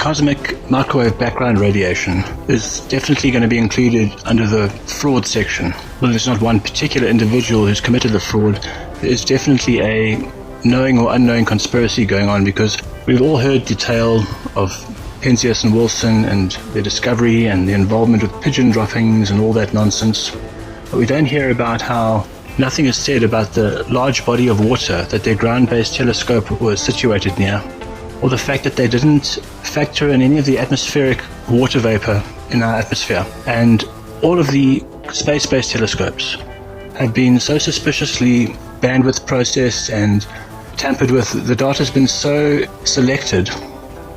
cosmic microwave background radiation is definitely going to be included under the fraud section. Well, there's not one particular individual who's committed the fraud. There's definitely a knowing or unknowing conspiracy going on, because we've all heard the tale of Penzias and Wilson and their discovery and the involvement with pigeon droppings and all that nonsense. But we don't hear about how nothing is said about the large body of water that their ground-based telescope was situated near, or the fact that they didn't factor in any of the atmospheric water vapor in our atmosphere. And all of the space-based telescopes have been so suspiciously bandwidth processed and tampered with. The data has been so selected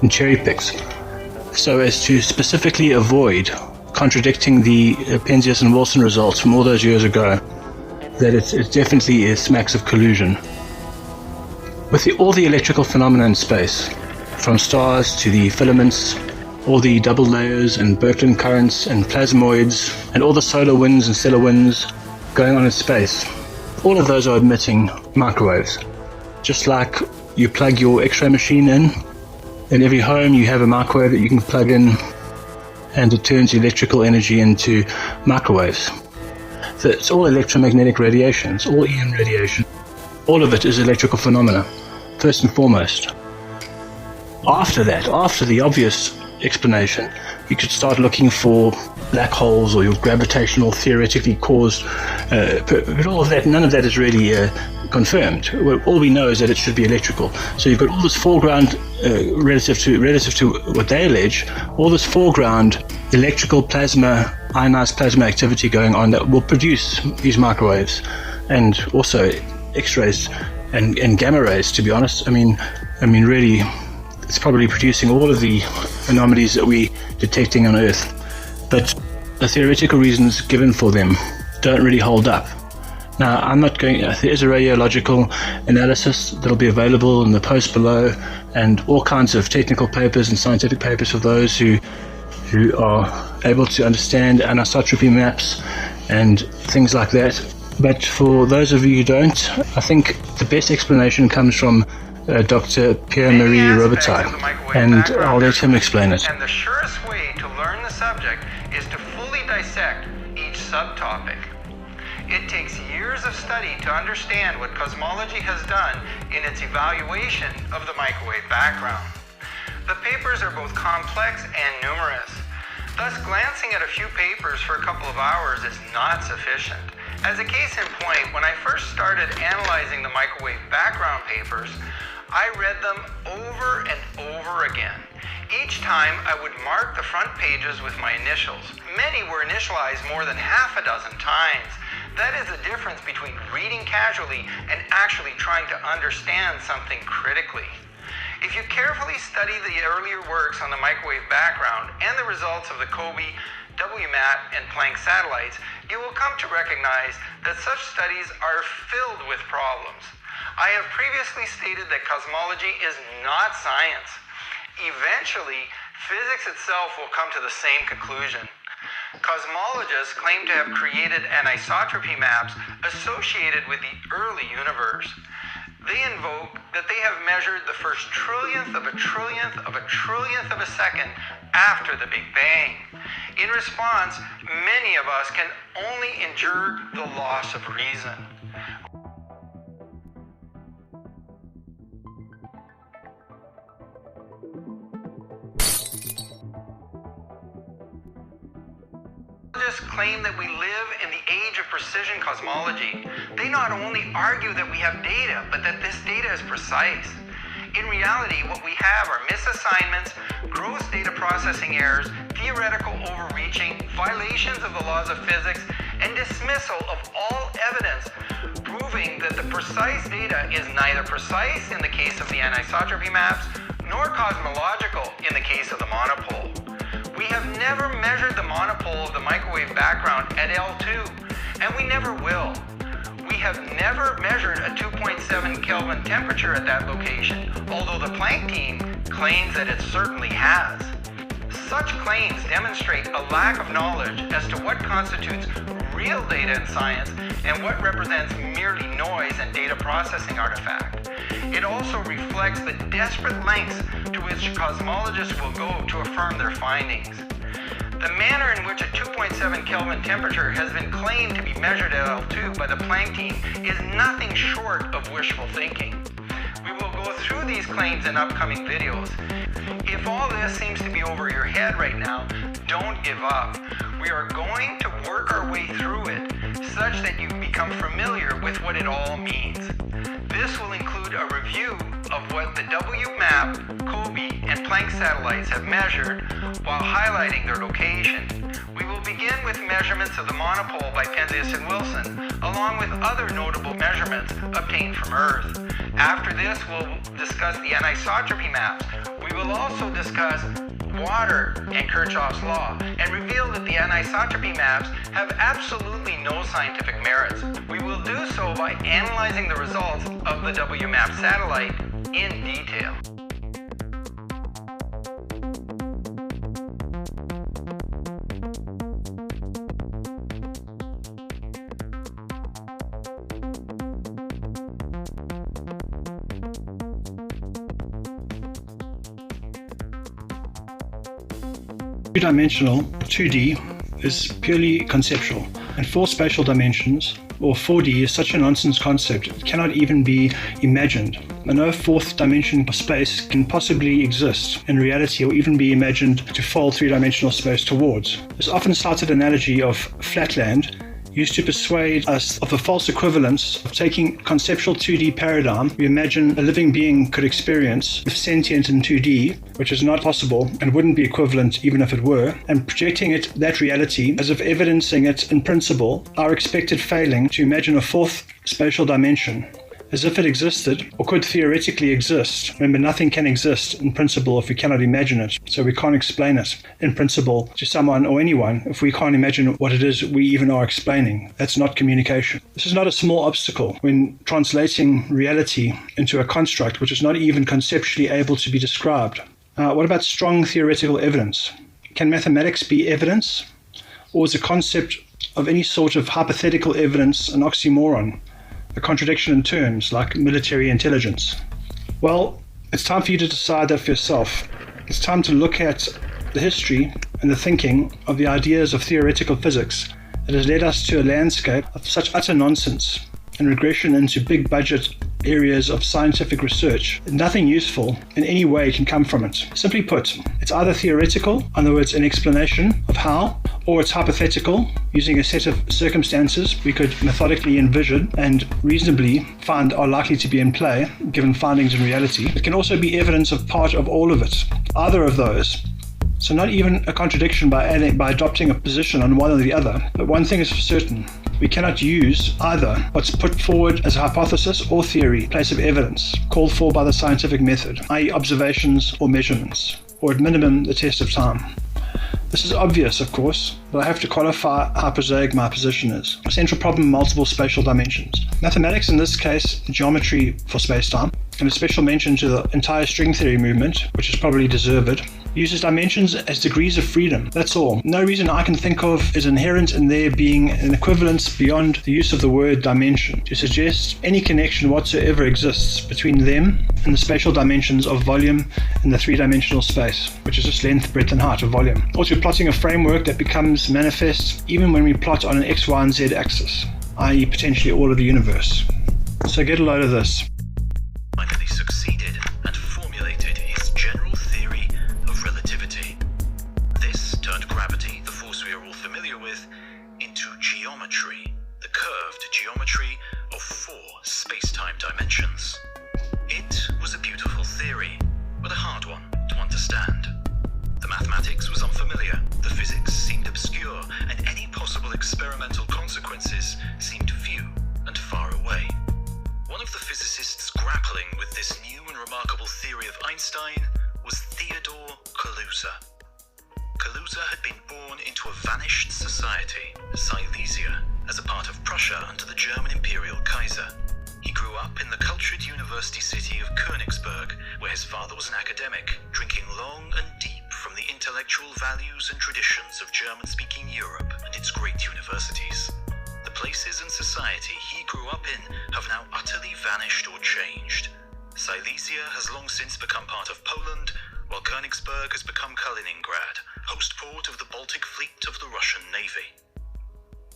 and cherry-picked so as to specifically avoid contradicting the Penzias and Wilson results from all those years ago, that it definitely smacks of collusion. With all the electrical phenomena in space, from stars to the filaments, all the double layers and Birkeland currents and plasmoids, and all the solar winds and stellar winds going on in space, all of those are emitting microwaves. Just like you plug your X-ray machine in every home you have a microwave that you can plug in, and it turns electrical energy into microwaves. So it's all electromagnetic radiation, it's all EM radiation. All of it is electrical phenomena, first and foremost. After that, after the obvious explanation, you could start looking for black holes or your gravitational theoretically caused, but all of that, none of that is really confirmed. All we know is that it should be electrical. So you've got all this foreground relative to what they allege, all this foreground electrical plasma, ionized plasma activity going on that will produce these microwaves, and also X-rays and gamma rays. To be honest, I mean, really, it's probably producing all of the anomalies that we're detecting on Earth. But the theoretical reasons given for them don't really hold up. Now, I'm not going. There is a radiological analysis that'll be available in the post below, and all kinds of technical papers and scientific papers for those who are able to understand anisotropy maps and things like that. But for those of you who don't, I think the best explanation comes from Dr. Pierre-Marie Robitaille, and I'll let him explain it. And the surest way to learn the subject is to fully dissect each subtopic. It takes years of study to understand what cosmology has done in its evaluation of the microwave background. The papers are both complex and numerous. Thus, glancing at a few papers for a couple of hours is not sufficient. As a case in point, when I first started analyzing the microwave background papers, I read them over and over again. Each time I would mark the front pages with my initials. Many were initialized more than half a dozen times. That is the difference between reading casually and actually trying to understand something critically. If you carefully study the earlier works on the microwave background and the results of the COBE, WMAP, and Planck satellites, you will come to recognize that such studies are filled with problems. I have previously stated that cosmology is not science. Eventually, physics itself will come to the same conclusion. Cosmologists claim to have created anisotropy maps associated with the early universe. They invoke that they have measured the first trillionth of a trillionth of a trillionth of a second after the Big Bang. In response, many of us can only endure the loss of reason. Claim that we live in the age of precision cosmology. They not only argue that we have data, but that this data is precise. In reality, what we have are misassignments, gross data processing errors, theoretical overreaching, violations of the laws of physics, and dismissal of all evidence, proving that the precise data is neither precise in the case of the anisotropy maps, nor cosmological in the case of the monopole. We have never measured the monopole of the microwave background at L2, and we never will. We have never measured a 2.7 Kelvin temperature at that location, although the Planck team claims that it certainly has. Such claims demonstrate a lack of knowledge as to what constitutes real data in science and what represents merely noise and data processing artifact. It also reflects the desperate lengths to which cosmologists will go to affirm their findings. The manner in which a 2.7 Kelvin temperature has been claimed to be measured at L2 by the Planck team is nothing short of wishful thinking. We will go through these claims in upcoming videos. If all this seems to be over your head right now, don't give up. We are going to work our way through it such that you become familiar with what it all means. This will include a review of what the WMAP, COBE, and Planck satellites have measured while highlighting their location. We will begin with measurements of the monopole by Penzias and Wilson, along with other notable measurements obtained from Earth. After this, we'll discuss the anisotropy maps. We will also discuss water and Kirchhoff's law, and reveal that the anisotropy maps have absolutely no scientific merits. We will do so by analyzing the results of the WMAP satellite in detail. Two-dimensional, 2D, is purely conceptual, and four spatial dimensions, or 4D, is such a nonsense concept it cannot even be imagined. And no fourth dimension of space can possibly exist in reality or even be imagined to fold three-dimensional space towards. This often cited analogy of flatland used to persuade us of the false equivalence of taking conceptual 2D paradigm we imagine a living being could experience if sentient in 2D, which is not possible and wouldn't be equivalent even if it were, and projecting it that reality as if evidencing it in principle, our expected failing to imagine a fourth spatial dimension, as if it existed or could theoretically exist. Remember, nothing can exist in principle if we cannot imagine it, so we can't explain it in principle to someone or anyone if we can't imagine what it is we even are explaining. That's not communication. This is not a small obstacle when translating reality into a construct which is not even conceptually able to be described. What about strong theoretical evidence? Can mathematics be evidence? Or is the concept of any sort of hypothetical evidence an oxymoron? A contradiction in terms, like military intelligence? Well, it's time for you to decide that for yourself. It's time to look at the history and the thinking of the ideas of theoretical physics that has led us to a landscape of such utter nonsense and regression into big budget areas of scientific research. Nothing useful in any way can come from it. Simply put, it's either theoretical, in other words, an explanation of how, or it's hypothetical, using a set of circumstances we could methodically envision and reasonably find are likely to be in play, given findings in reality. It can also be evidence of part of all of it, either of those. So not even a contradiction by adopting a position on one or the other. But one thing is for certain, we cannot use either what's put forward as a hypothesis or theory in place of evidence called for by the scientific method, i.e. observations or measurements, or at minimum the test of time. This is obvious, of course, but I have to qualify how prosaic my position is. A central problem, multiple spatial dimensions. Mathematics, in this case, geometry for spacetime, and a special mention to the entire string theory movement, which is probably deserved, uses dimensions as degrees of freedom. That's all. No reason I can think of is inherent in there being an equivalence beyond the use of the word dimension to suggest any connection whatsoever exists between them and the spatial dimensions of volume in the three-dimensional space, which is just length, breadth, and height of volume. Or to plotting a framework that becomes manifest even when we plot on an X, Y, and Z axis, i.e. potentially all of the universe. So get a load of this. Finally succeeded and formulated its general theory of relativity. This turned gravity, the force we are all familiar with, into geometry, the curved geometry of four space-time dimensions. It was a beautiful theory, but a hard one to understand. The mathematics was unfamiliar, the physics seemed obscure, and any possible experimental consequences seemed few and far away. One of the physicists grappling with this new and remarkable theory of Einstein was Theodore Kaluza. Kaluza had been born into a vanished society, Silesia, as a part of Prussia under the German Imperial Kaiser. He grew up in the cultured university city of Königsberg, where his father was an academic, drinking long and deep from the intellectual values and traditions of German-speaking Europe and its great universities. The places and society he grew up in have now utterly vanished or changed. Silesia has long since become part of Poland, while Königsberg has become Kaliningrad, host port of the Baltic Fleet of the Russian Navy.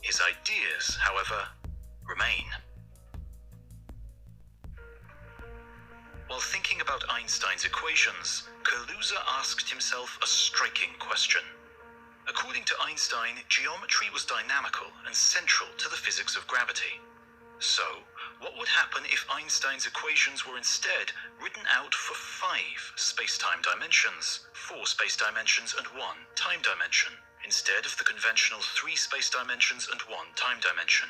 His ideas, however, remain. While thinking about Einstein's equations, Kaluza asked himself a striking question. According to Einstein, geometry was dynamical and central to the physics of gravity. So, what would happen if Einstein's equations were instead written out for 5 space-time dimensions, 4 space dimensions and 1 time dimension, instead of the conventional 3 space dimensions and 1 time dimension?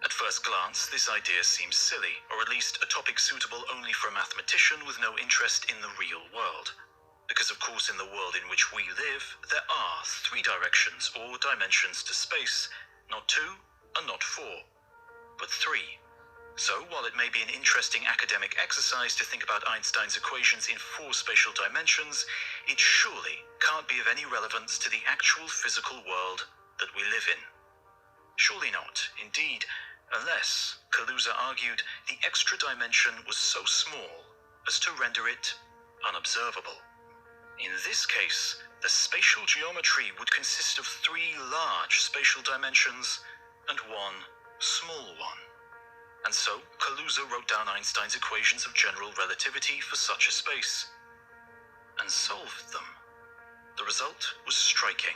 At first glance, this idea seems silly, or at least a topic suitable only for a mathematician with no interest in the real world. Because of course in the world in which we live, there are 3 directions or dimensions to space, not 2 and not 4, but 3. So while it may be an interesting academic exercise to think about Einstein's equations in 4 spatial dimensions, it surely can't be of any relevance to the actual physical world that we live in. Surely not, indeed, unless, Kaluza argued, the extra dimension was so small as to render it unobservable. In this case, the spatial geometry would consist of 3 large spatial dimensions and 1 small one. And so, Kaluza wrote down Einstein's equations of general relativity for such a space, and solved them. The result was striking.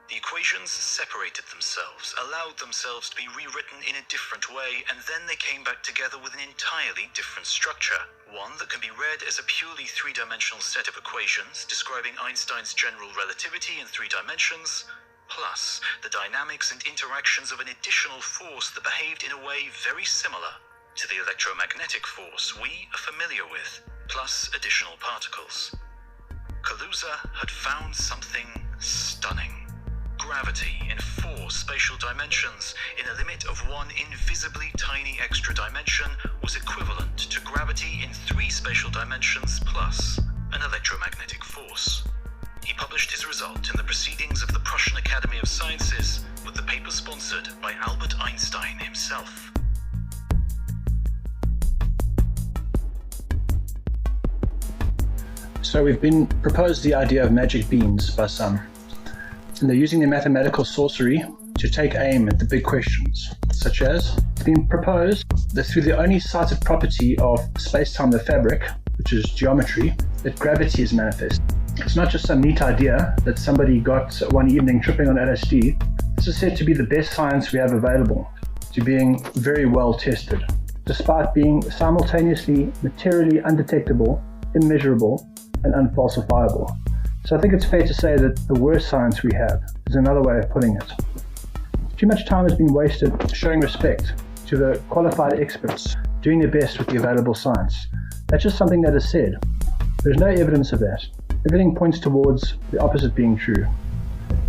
The equations separated themselves, allowed themselves to be rewritten in a different way, and then they came back together with an entirely different structure. One that can be read as a purely 3-dimensional set of equations describing Einstein's general relativity in 3 dimensions, plus the dynamics and interactions of an additional force that behaved in a way very similar to the electromagnetic force we are familiar with, plus additional particles. Kaluza had found something stunning. Gravity in 4 spatial dimensions in a limit of 1 invisibly tiny extra dimension was equivalent to gravity in 3 spatial dimensions plus an electromagnetic force. He published his result in the Proceedings of the Prussian Academy of Sciences, with the paper sponsored by Albert Einstein himself. So we've been proposed the idea of magic beans by some, and they're using their mathematical sorcery to take aim at the big questions, such as it's been proposed that through the only cited property of space-time, the fabric, which is geometry, that gravity is manifest. It's not just some neat idea that somebody got one evening tripping on LSD. This is said to be the best science we have available, to being very well tested, despite being simultaneously materially undetectable, immeasurable, and unfalsifiable. So I think it's fair to say that the worst science we have is another way of putting it. Too much time has been wasted showing respect to the qualified experts doing their best with the available science. That's just something that is said. There's no evidence of that. Everything points towards the opposite being true.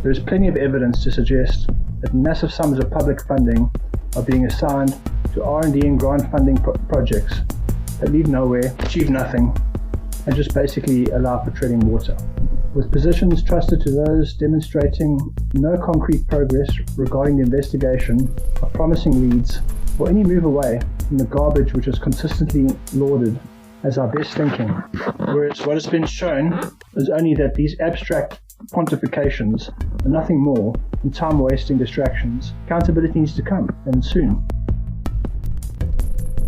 There is plenty of evidence to suggest that massive sums of public funding are being assigned to R&D and grant funding projects that lead nowhere, achieve nothing, and just basically allow for treading water. With positions trusted to those demonstrating no concrete progress regarding the investigation of promising leads, or any move away from the garbage which is consistently lauded as our best thinking, whereas what has been shown is only that these abstract pontifications are nothing more than time-wasting distractions. Accountability needs to come, and soon.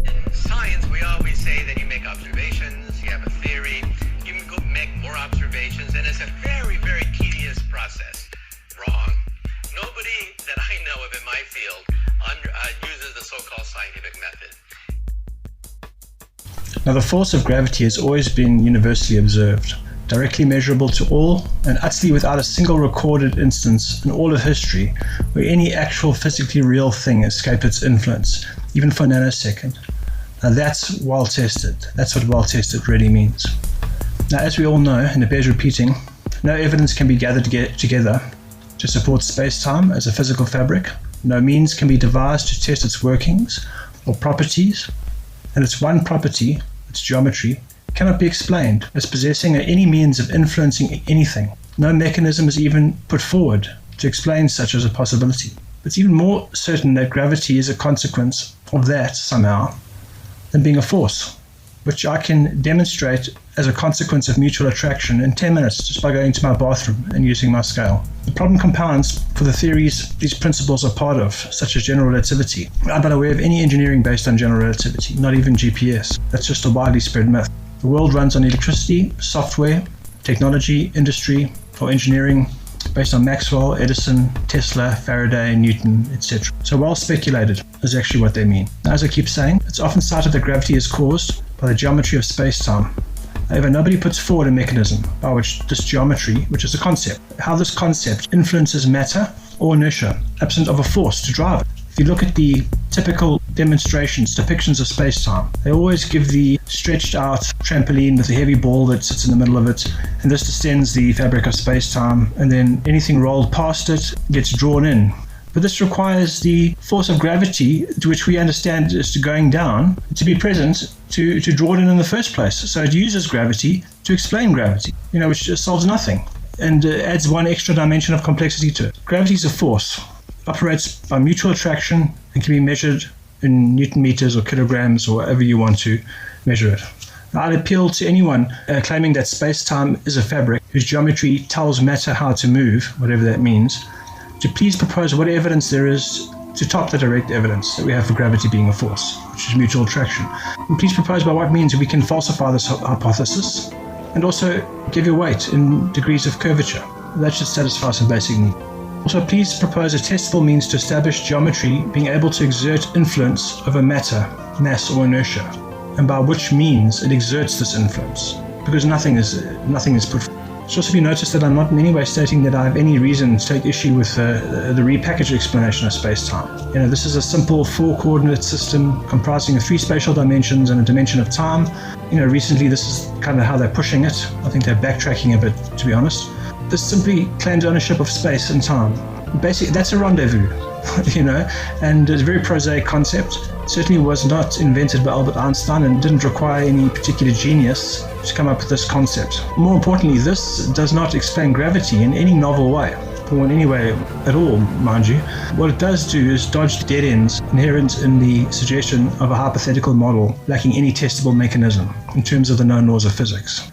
In science, we always say that you make observations, you have a theory, you can go make more observations, and it's a very, very tedious process. Wrong. Nobody that I know of in my field uses the so-called scientific method. Now, the force of gravity has always been universally observed, directly measurable to all, and utterly without a single recorded instance in all of history where any actual physically real thing escaped its influence, even for a nanosecond. Now, that's well tested. That's what well tested really means. Now, as we all know, and it bears repeating, no evidence can be gathered together to support space-time as a physical fabric. No means can be devised to test its workings or properties, and its one property, its geometry, cannot be explained as possessing any means of influencing anything. No mechanism is even put forward to explain such as a possibility. It's even more certain that gravity is a consequence of that somehow than being a force. which I can demonstrate as a consequence of mutual attraction in 10 minutes just by going to my bathroom and using my scale. The problem compounds for the theories these principles are part of, such as general relativity. I'm not aware of any engineering based on general relativity, not even GPS. That's just a widely spread myth. The world runs on electricity, software, technology, industry, or engineering based on Maxwell, Edison, Tesla, Faraday, Newton, etc. So well speculated is actually what they mean. Now, as I keep saying, it's often cited that gravity is caused by the geometry of space-time. However, nobody puts forward a mechanism by which this geometry, which is a concept, how this concept influences matter or inertia, absent of a force to drive it. If you look at the typical demonstrations, depictions of space-time, they always give the stretched out trampoline with a heavy ball that sits in the middle of it, and this descends the fabric of space-time, and then anything rolled past it gets drawn in. But this requires the force of gravity, to which we understand is going down, to be present to draw it in the first place. So it uses gravity to explain gravity, which just solves nothing and adds one extra dimension of complexity to it. Gravity is a force. It operates by mutual attraction and can be measured in Newton meters or kilograms or however you want to measure it. Now, I'd appeal to anyone claiming that space-time is a fabric whose geometry tells matter how to move, whatever that means, to please propose what evidence there is to top the direct evidence that we have for gravity being a force, which is mutual attraction. And please propose by what means we can falsify this hypothesis and also give your weight in degrees of curvature. That should satisfy some basic needs. Also, please propose a testable means to establish geometry being able to exert influence over matter, mass or inertia, and by which means it exerts this influence, because nothing is put forward. It should also be noticed that I'm not in any way stating that I have any reason to take issue with the repackaged explanation of space-time. This is a simple 4-coordinate system comprising of 3 spatial dimensions and a dimension of time. Recently this is kind of how they're pushing it. I think they're backtracking a bit, to be honest. This simply claims ownership of space and time. Basically, that's a rendezvous, and it's a very prosaic concept. It certainly was not invented by Albert Einstein and didn't require any particular genius to come up with this concept. More importantly, this does not explain gravity in any novel way, or in any way at all, mind you. What it does do is dodge dead ends inherent in the suggestion of a hypothetical model lacking any testable mechanism in terms of the known laws of physics.